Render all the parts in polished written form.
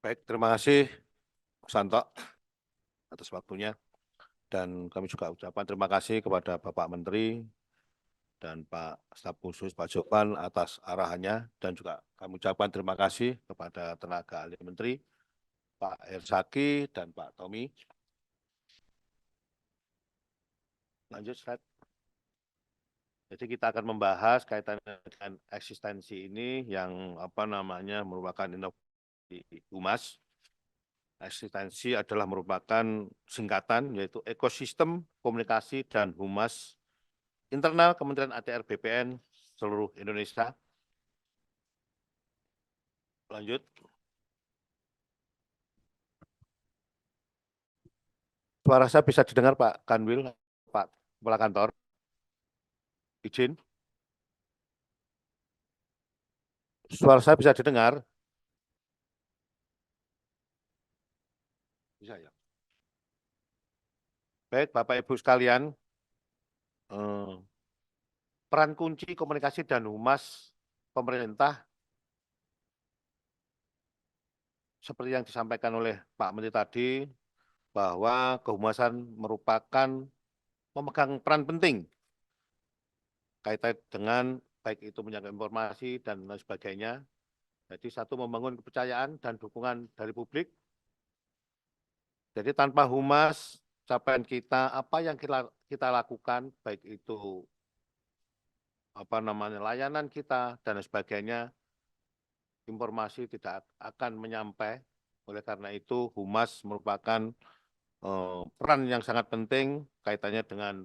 Baik, terima kasih Mas Santo atas waktunya. Dan kami juga ucapkan terima kasih kepada Bapak Menteri dan Pak Staf Khusus Pak Jopan atas arahannya. Dan juga kami ucapkan terima kasih kepada tenaga ahli Menteri, Pak Hersaki dan Pak Tommy. Lanjut slide. Jadi kita akan membahas kaitannya dengan eksistensi ini yang merupakan inovasi Humas. Eksistensi adalah merupakan singkatan yaitu ekosistem komunikasi dan humas internal Kementerian ATR BPN seluruh Indonesia. Lanjut. Suara saya bisa didengar Pak Kanwil, Pak Kepala Kantor. Izin. Suara saya bisa didengar? Bisa ya. Baik, Bapak Ibu sekalian, peran kunci komunikasi dan humas pemerintah seperti yang disampaikan oleh Pak Menteri tadi, bahwa kehumasan merupakan memegang peran penting kaitan dengan baik itu menjaga informasi dan lain sebagainya. Jadi satu, membangun kepercayaan dan dukungan dari publik. Jadi tanpa humas, capaian kita, apa yang kita lakukan, baik itu layanan kita dan sebagainya, informasi tidak akan menyampai. Oleh karena itu, humas merupakan peran yang sangat penting kaitannya dengan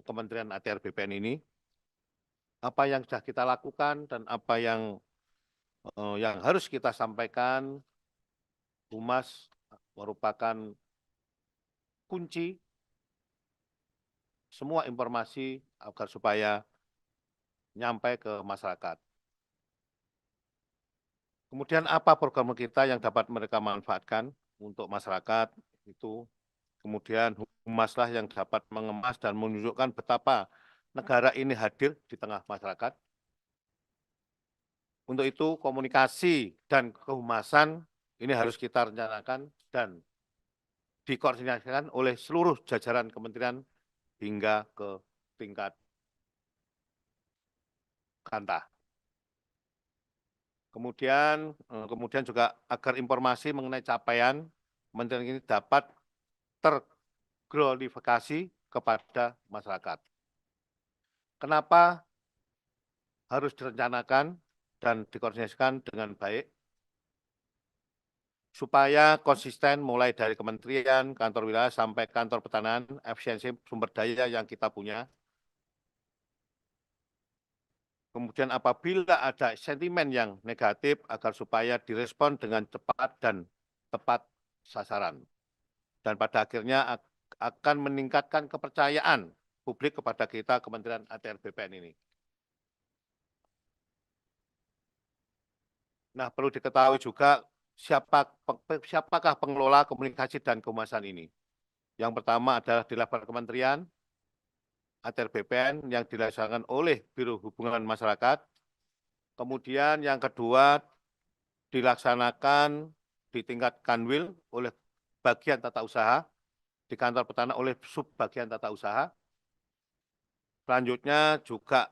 Kementerian ATR BPN ini. Apa yang sudah kita lakukan dan apa yang harus kita sampaikan, humas merupakan kunci semua informasi agar supaya nyampe ke masyarakat. Kemudian apa program kita yang dapat mereka manfaatkan untuk masyarakat itu. Kemudian humaslah yang dapat mengemas dan menunjukkan betapa negara ini hadir di tengah masyarakat. Untuk itu komunikasi dan kehumasan ini harus kita rencanakan dan dikoordinasikan oleh seluruh jajaran kementerian hingga ke tingkat kanta. Kemudian juga agar informasi mengenai capaian kementerian ini dapat terglorifikasi kepada masyarakat. Kenapa harus direncanakan dan dikoordinasikan dengan baik? Supaya konsisten mulai dari kementerian, kantor wilayah, sampai kantor pertanahan, efisiensi sumber daya yang kita punya. Kemudian apabila ada sentimen yang negatif, agar supaya direspon dengan cepat dan tepat sasaran. Dan pada akhirnya akan meningkatkan kepercayaan publik kepada kita Kementerian ATR BPN ini. Nah, perlu diketahui juga siapakah pengelola komunikasi dan kehumasan ini. Yang pertama adalah di level kementerian ATR BPN yang dilaksanakan oleh Biro Hubungan Masyarakat. Kemudian yang kedua dilaksanakan di tingkat Kanwil oleh bagian tata usaha, di kantor pertanahan oleh sub bagian tata usaha. Selanjutnya juga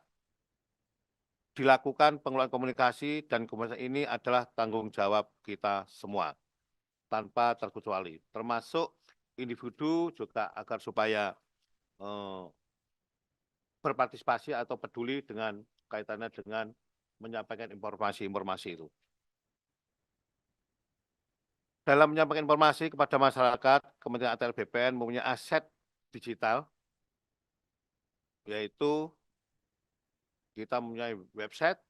dilakukan pengelolaan komunikasi dan komunikasi ini adalah tanggung jawab kita semua, tanpa terkecuali, termasuk individu juga agar supaya berpartisipasi atau peduli dengan kaitannya dengan menyampaikan informasi-informasi itu. Dalam menyampaikan informasi kepada masyarakat, Kementerian ATR BPN mempunyai aset digital, yaitu kita mempunyai website,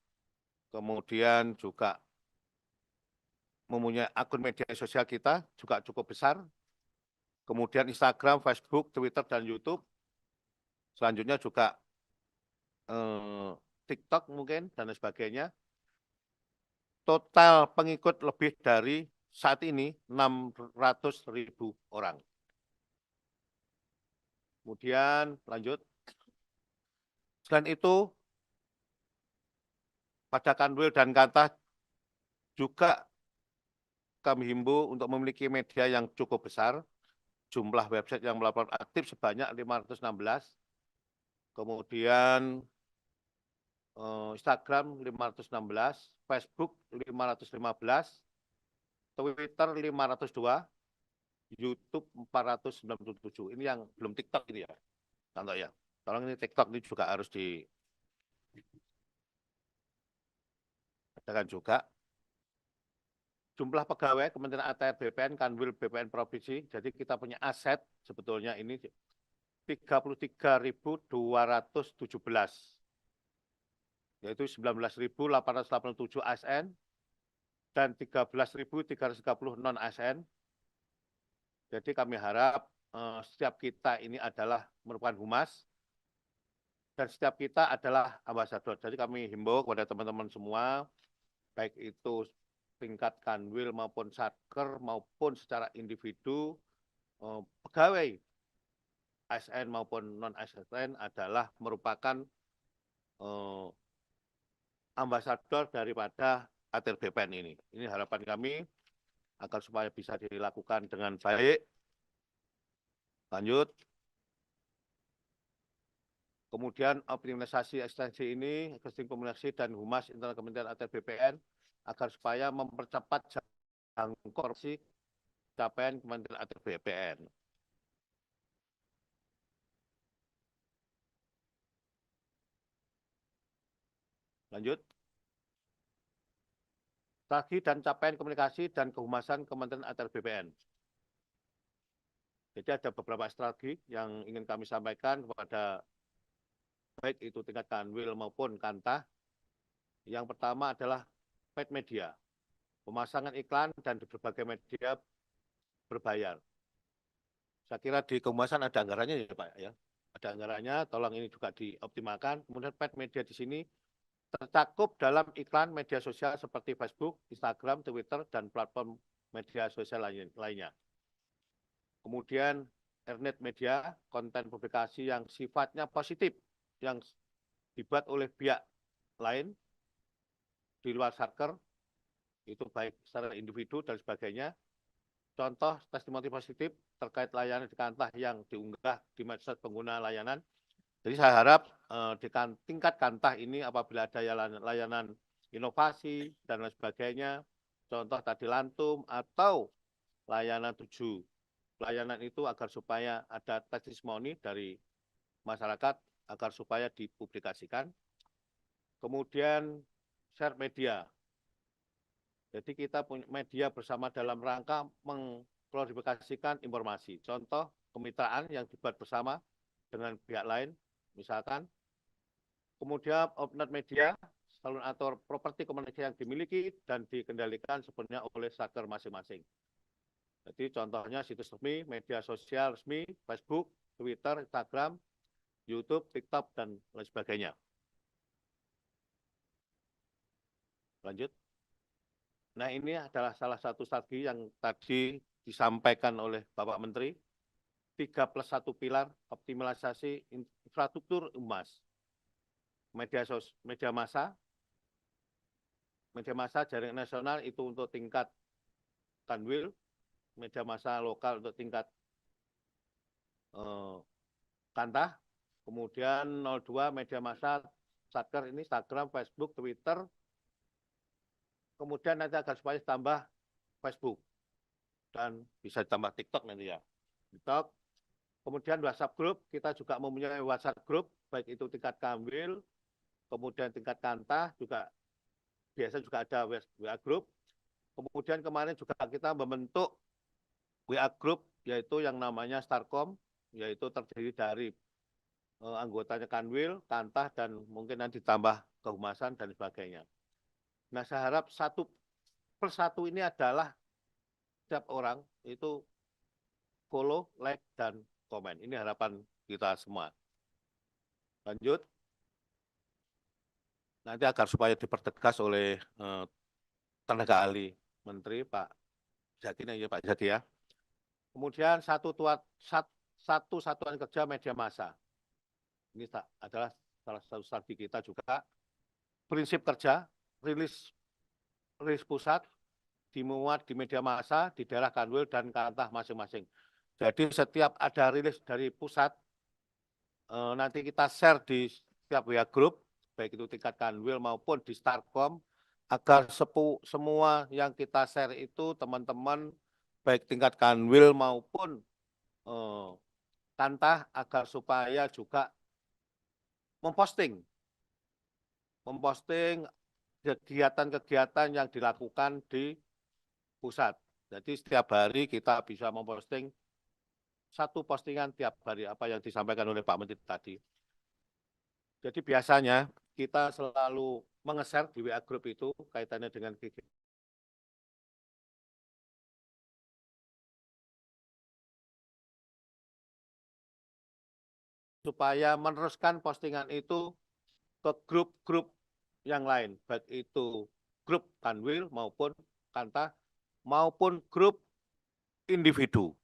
kemudian juga mempunyai akun media sosial kita juga cukup besar, kemudian Instagram, Facebook, Twitter, dan YouTube. Selanjutnya juga TikTok mungkin, dan sebagainya. Total pengikut lebih dari saat ini 600.000 orang. Kemudian lanjut. Selain itu, pada Kanwil dan Kanta juga kami himbau untuk memiliki media yang cukup besar, jumlah website yang melaporkan aktif sebanyak 516, kemudian Instagram 516, Facebook 515, Twitter 502, YouTube 497. Ini yang belum TikTok ini ya, contoh ya. Tolong ini TikTok ini juga harus diadakan juga. Jumlah pegawai Kementerian ATR BPN, Kanwil BPN Provinsi, jadi kita punya aset sebetulnya ini 33.217, yaitu 19.887 ASN dan 13.330 non-ASN. Jadi kami harap setiap kita ini adalah merupakan humas dan setiap kita adalah ambasador. Jadi kami himbau kepada teman-teman semua, baik itu tingkat kanwil maupun satker maupun secara individu, pegawai ASN maupun non-ASN adalah merupakan ambasador daripada ATR BPN ini. Ini harapan kami agar supaya bisa dilakukan dengan baik. Lanjut. Kemudian optimalisasi ekstensi ini, casting komunikasi dan humas internal Kementerian ATR BPN agar supaya mempercepat jangkauan capaian Kementerian ATR BPN. Lanjut. Strategi dan capaian komunikasi dan kehumasan Kementerian ATR BPN. Jadi ada beberapa strategi yang ingin kami sampaikan kepada baik itu tingkat kanwil maupun kantah. Yang pertama adalah paid media, pemasangan iklan dan di berbagai media berbayar. Saya kira di kehumasan ada anggarannya ya Pak ya. Ada anggarannya, tolong ini juga dioptimalkan. Kemudian paid media di sini tercakup dalam iklan media sosial seperti Facebook, Instagram, Twitter, dan platform media sosial lainnya. Kemudian Ethernet media, konten publikasi yang sifatnya positif, yang dibuat oleh pihak lain di luar satker, itu baik secara individu dan sebagainya. Contoh testimoni positif terkait layanan di kantah yang diunggah di medsos pengguna layanan. Jadi saya harap di tingkat kantah ini apabila ada layanan inovasi dan lain sebagainya, contoh tadi lantum atau layanan 7, layanan itu agar supaya ada testimoni dari masyarakat agar supaya dipublikasikan. Kemudian share media. Jadi kita punya media bersama dalam rangka mengklarifikasikan informasi. Contoh kemitraan yang dibuat bersama dengan pihak lain, misalkan. Kemudian open media, saluran atau properti komunikasi yang dimiliki dan dikendalikan sepenuhnya oleh satker masing-masing. Jadi contohnya situs resmi, media sosial resmi, Facebook, Twitter, Instagram, YouTube, TikTok, dan lain sebagainya. Lanjut. Nah ini adalah salah satu strategi yang tadi disampaikan oleh Bapak Menteri, 3+1 pilar optimalisasi infrastruktur humas. Media massa jaringan nasional itu untuk tingkat kanwil, media massa lokal untuk tingkat kantah, kemudian 02 media massa satker ini Instagram, Facebook, Twitter, kemudian nanti agar supaya tambah Facebook dan bisa ditambah TikTok nanti ya. TikTok. Kemudian WhatsApp group, kita juga mempunyai WhatsApp group, baik itu tingkat kanwil, kemudian tingkat kantah juga biasa juga ada WA group. Kemudian kemarin juga kita membentuk WA group yaitu yang namanya Starcom, yaitu terdiri dari anggotanya kanwil, kantah, dan mungkin nanti ditambah kehumasan dan sebagainya. Nah saya harap 1+1 ini adalah setiap orang itu follow, like, dan komen. Ini harapan kita semua. Lanjut. Nanti agar supaya dipertegas oleh tenaga ahli Menteri Pak Zaki ya Pak Zaki ya. Kemudian satu satuan kerja media massa. Ini adalah salah satu strategi kita juga. Prinsip kerja, rilis pusat, dimuat di media massa di daerah Kanwil dan Kantah masing-masing. Jadi setiap ada rilis dari pusat, nanti kita share di setiap WA Group, baik itu tingkat Kanwil maupun di Starkom, agar semua yang kita share itu teman-teman, baik tingkat Kanwil maupun Kantah, agar supaya juga memposting kegiatan-kegiatan yang dilakukan di pusat. Jadi setiap hari kita bisa memposting satu postingan tiap hari apa yang disampaikan oleh Pak Menteri tadi. Jadi biasanya kita selalu menge-share di WA Group itu kaitannya dengan kegiatan supaya meneruskan postingan itu ke grup-grup yang lain, baik itu grup Kanwil maupun Kantah maupun grup individu.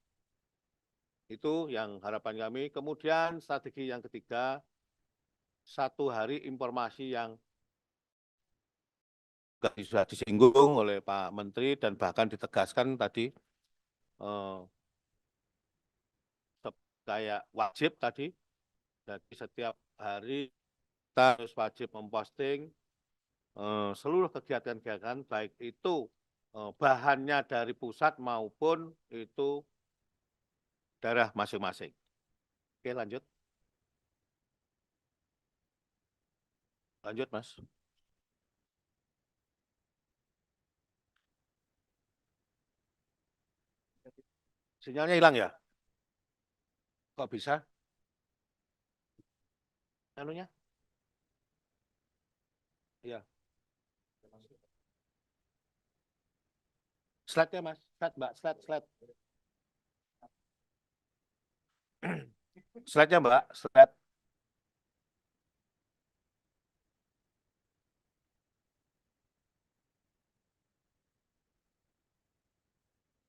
Itu yang harapan kami. Kemudian strategi yang ketiga, satu hari informasi yang sudah disinggung oleh Pak Menteri dan bahkan ditegaskan tadi, kayak wajib tadi. Jadi setiap hari kita harus wajib memposting seluruh kegiatan-kegiatan, baik itu bahannya dari pusat maupun itu daerah masing-masing. Oke, lanjut. Lanjut, Mas. Sinyalnya hilang ya? Kok bisa? Anunya? Iya. Slide-nya, Mas. Slide, Mbak. Slide. Slide-nya, Mbak. Slide.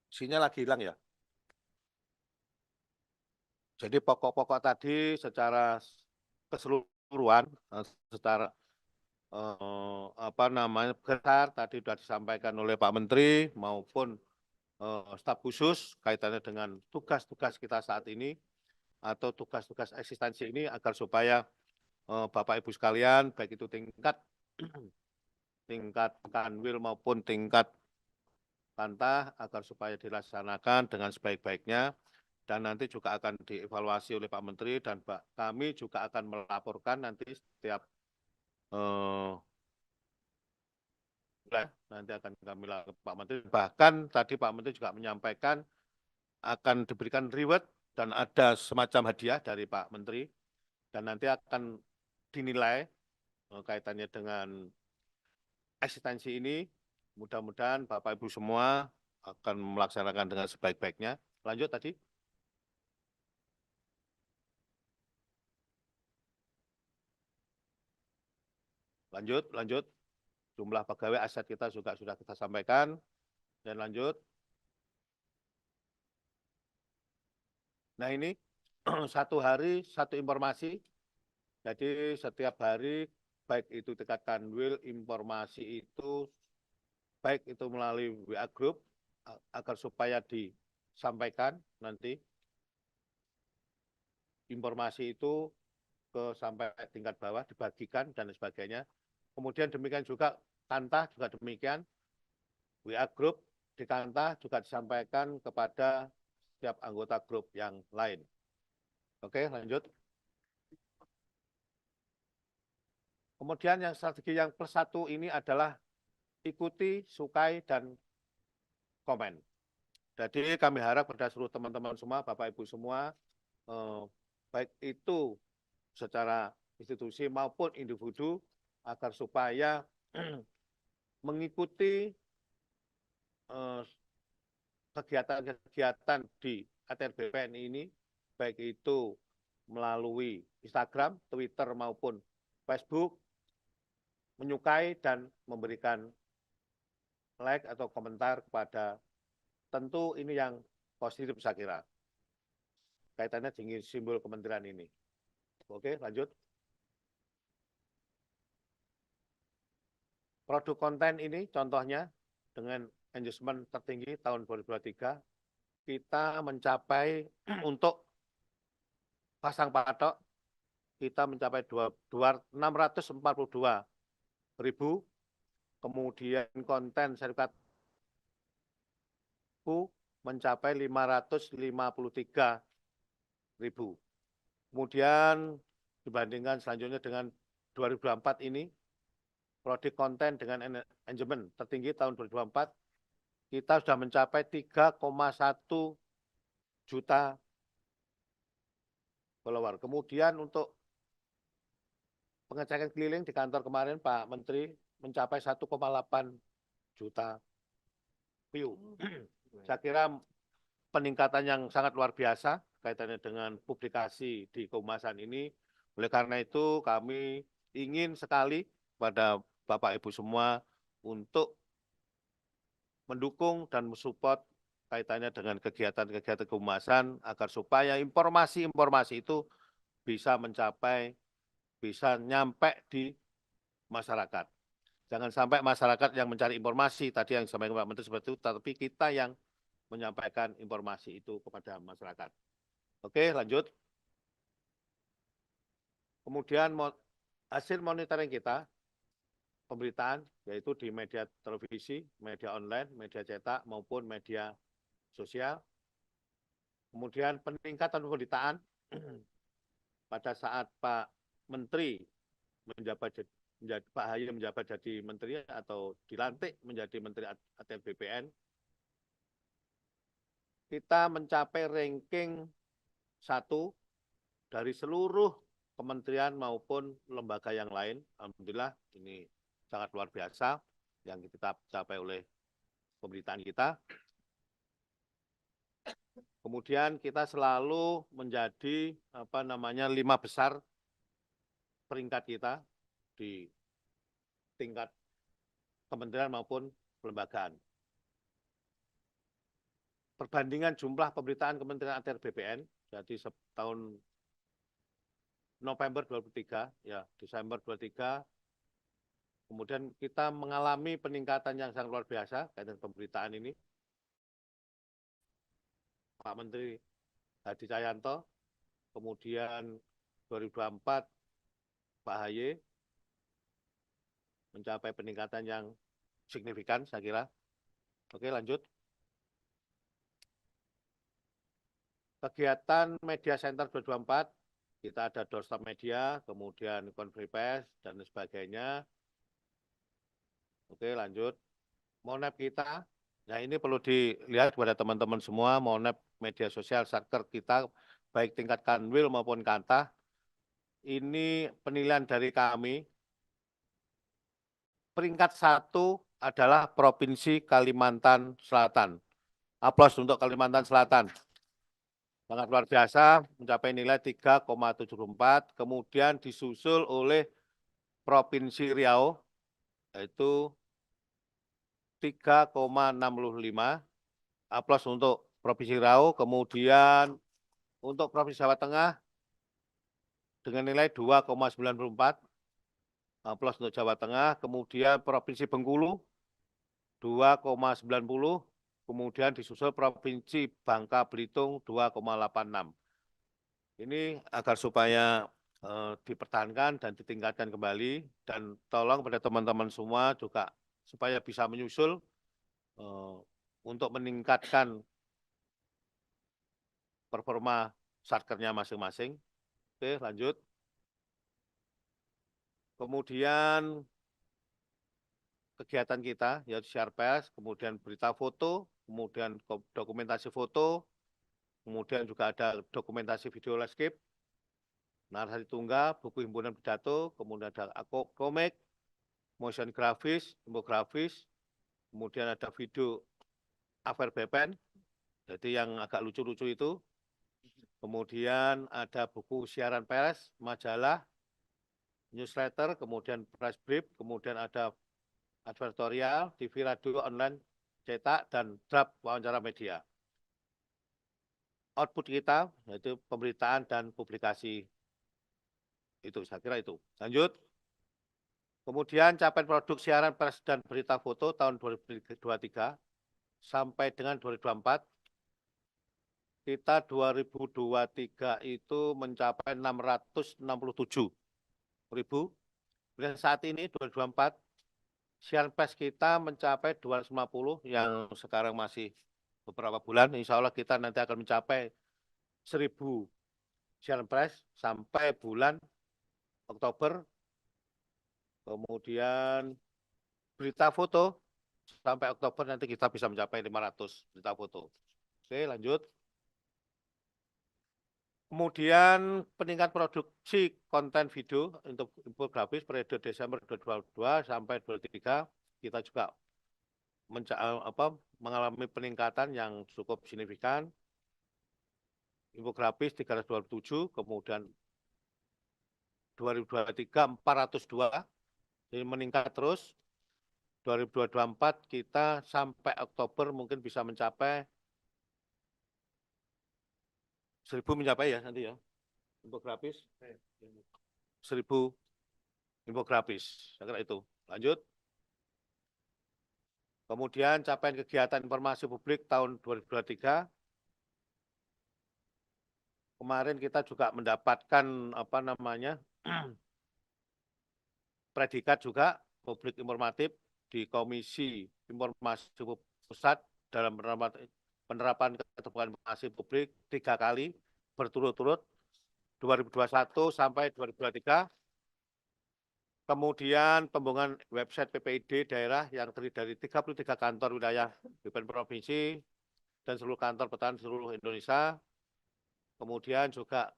Sinyal lagi hilang ya? Jadi pokok-pokok tadi secara keseluruhan, secara apa namanya besar tadi sudah disampaikan oleh Pak Menteri maupun staf khusus kaitannya dengan tugas-tugas kita saat ini atau tugas-tugas eksistensi ini agar supaya Bapak Ibu sekalian, baik itu tingkat Kanwil maupun tingkat Kantah, agar supaya dilaksanakan dengan sebaik-baiknya, dan nanti juga akan dievaluasi oleh Pak Menteri, dan kami juga akan melaporkan nanti setiap nanti akan kami lakukan Pak Menteri. Bahkan tadi Pak Menteri juga menyampaikan akan diberikan reward dan ada semacam hadiah dari Pak Menteri, dan nanti akan dinilai kaitannya dengan eksistensi ini. Mudah-mudahan Bapak Ibu semua akan melaksanakan dengan sebaik-baiknya. Lanjut tadi. Lanjut. Jumlah pegawai aset kita juga sudah kita sampaikan. Dan lanjut. Nah ini satu hari satu informasi. Jadi setiap hari baik itu tingkat Kanwil, informasi itu baik itu melalui WA Group agar supaya disampaikan nanti informasi itu sampai tingkat bawah dibagikan dan sebagainya. Kemudian demikian juga Kantah juga demikian, WA Group di Kantah juga disampaikan kepada setiap anggota grup yang lain. Oke, lanjut. Kemudian yang strategi yang plus satu ini adalah ikuti, sukai, dan komen. Jadi kami harap kepada seluruh teman-teman semua, Bapak Ibu semua, baik itu secara institusi maupun individu, agar supaya mengikuti kegiatan-kegiatan di ATR BPN ini, baik itu melalui Instagram, Twitter, maupun Facebook, menyukai dan memberikan like atau komentar kepada, tentu ini yang positif saya kira, kaitannya dengan simbol kementerian ini. Oke, lanjut. Produk konten ini contohnya dengan engagement tertinggi tahun 2023, kita mencapai untuk pasang patok, kita mencapai 642.000, kemudian konten sertifikat mencapai 553.000. Kemudian dibandingkan selanjutnya dengan 2024 ini, prodi konten dengan engagement tertinggi tahun 2024, kita sudah mencapai 3,1 juta follower. Kemudian untuk pengecekan keliling di kantor kemarin Pak Menteri mencapai 1,8 juta view. Saya kira peningkatan yang sangat luar biasa kaitannya dengan publikasi di kehumasan ini. Oleh karena itu kami ingin sekali pada Bapak Ibu semua untuk mendukung dan mensupport kaitannya dengan kegiatan-kegiatan kehumasan agar supaya informasi-informasi itu bisa mencapai, bisa nyampe di masyarakat. Jangan sampai masyarakat yang mencari informasi tadi yang disampaikan Pak Menteri seperti itu, tapi kita yang menyampaikan informasi itu kepada masyarakat. Oke, lanjut. Kemudian hasil monitoring kita, pemberitaan, yaitu di media televisi, media online, media cetak, maupun media sosial. Kemudian peningkatan pemberitaan pada saat Pak Menteri menjabat, Pak Haye menjabat jadi Menteri atau dilantik menjadi Menteri ATR BPN, kita mencapai ranking 1 dari seluruh kementerian maupun lembaga yang lain. Alhamdulillah ini sangat luar biasa yang kita capai oleh pemberitaan kita. Kemudian kita selalu menjadi 5 besar peringkat kita di tingkat kementerian maupun kelembagaan. Perbandingan jumlah pemberitaan Kementerian ATR BPN, jadi tahun November 2023, ya Desember 2023, kemudian kita mengalami peningkatan yang sangat luar biasa kaitan pemberitaan ini. Pak Menteri Hadi Cahyanto, kemudian 2024 Pak Haye mencapai peningkatan yang signifikan, saya kira. Oke, lanjut. Kegiatan Media Center 2024, kita ada doorstop media, kemudian konferensi pers, dan sebagainya. Oke, lanjut. Monep kita, nah ini perlu dilihat kepada teman-teman semua, Monep media sosial satker kita, baik tingkat kanwil maupun kanta, ini penilaian dari kami, peringkat 1 adalah Provinsi Kalimantan Selatan. Aplaus untuk Kalimantan Selatan. Sangat luar biasa, mencapai nilai 3,74, kemudian disusul oleh Provinsi Riau, yaitu 3,65. Aplaus untuk Provinsi Riau, kemudian untuk Provinsi Jawa Tengah dengan nilai 2,94. Aplaus untuk Jawa Tengah, kemudian Provinsi Bengkulu 2,90, kemudian disusul Provinsi Bangka Belitung 2,86. Ini agar supaya dipertahankan dan ditingkatkan kembali, dan tolong pada teman-teman semua juga supaya bisa menyusul untuk meningkatkan performa satkernya masing-masing. Oke, lanjut. Kemudian kegiatan kita, yaitu share pers, kemudian berita foto, kemudian dokumentasi foto, kemudian juga ada dokumentasi video landscape, narasi tunggal, buku himpunan pidato, kemudian ada komik, motion grafis, infografis, kemudian ada video Affair BPN, jadi yang agak lucu-lucu itu, kemudian ada buku siaran pers, majalah, newsletter, kemudian press brief, kemudian ada advertorial, TV, radio, online, cetak, dan draft wawancara media. Output kita, yaitu pemberitaan dan publikasi. Itu, saya kira itu. Lanjut. Kemudian capaian produk siaran pers dan berita foto tahun 2023, sampai dengan 2024, kita 2023 itu mencapai 667.000. Dan saat ini 2024, siaran pers kita mencapai 250, yang sekarang masih beberapa bulan. Insya Allah kita nanti akan mencapai 1.000 siaran pers sampai bulan Oktober. Kemudian berita foto sampai Oktober nanti kita bisa mencapai 500 berita foto. Oke, lanjut. Kemudian peningkat produksi konten video untuk infografis periode Desember 2022 sampai 2023 kita juga mengalami peningkatan yang cukup signifikan. Infografis 327, kemudian 2023 402, jadi meningkat terus. 2024 kita sampai Oktober mungkin bisa mencapai 1.000 mencapai ya nanti ya infografis 1.000 infografis, saya kira itu. Lanjut. Kemudian capaian kegiatan informasi publik tahun 2023. Kemarin kita juga mendapatkan predikat juga publik informatif di Komisi Informasi Pusat dalam penerapan keterbukaan informasi publik 3 kali berturut-turut 2021 sampai 2023. Kemudian pembangunan website PPID daerah yang terdiri dari 33 kantor wilayah BPN Provinsi dan seluruh kantor pertahanan seluruh Indonesia. Kemudian juga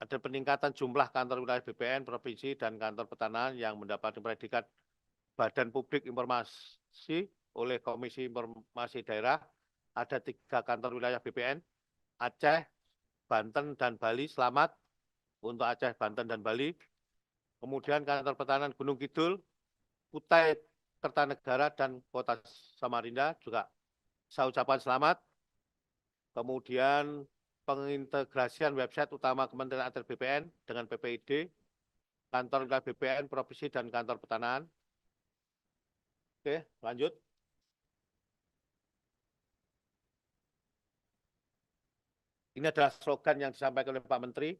ada peningkatan jumlah kantor wilayah BPN Provinsi dan kantor pertahanan yang mendapatkan predikat Badan Publik Informasi oleh Komisi Informasi Daerah. Ada 3 kantor wilayah BPN, Aceh, Banten, dan Bali. Selamat untuk Aceh, Banten, dan Bali. Kemudian kantor pertahanan Gunung Kidul, Kutai Kertanegara, dan Kota Samarinda juga saya ucapkan selamat. Kemudian pengintegrasian website utama Kementerian ATR BPN dengan PPID, kantor wilayah BPN Provinsi, dan kantor pertanahan. Oke, lanjut. Ini adalah slogan yang disampaikan oleh Pak Menteri.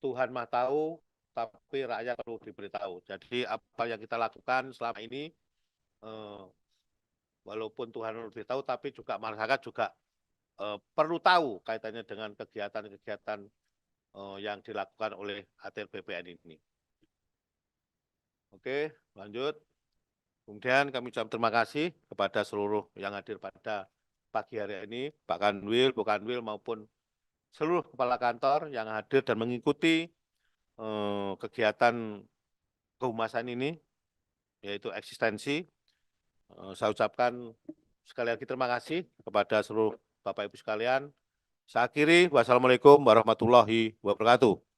Tuhan mah tahu, tapi rakyat perlu diberitahu. Jadi apa yang kita lakukan selama ini, walaupun Tuhan lebih tahu, tapi juga masyarakat juga perlu tahu kaitannya dengan kegiatan-kegiatan yang dilakukan oleh ATR BPN ini. Oke, lanjut. Kemudian kami ucapkan terima kasih kepada seluruh yang hadir pada pagi hari ini, Pak Kanwil, Bu Kanwil, maupun seluruh kepala kantor yang hadir dan mengikuti kegiatan kehumasan ini, yaitu eksistensi. Saya ucapkan sekali lagi terima kasih kepada seluruh Bapak Ibu sekalian. Saya akhiri, wassalamualaikum warahmatullahi wabarakatuh.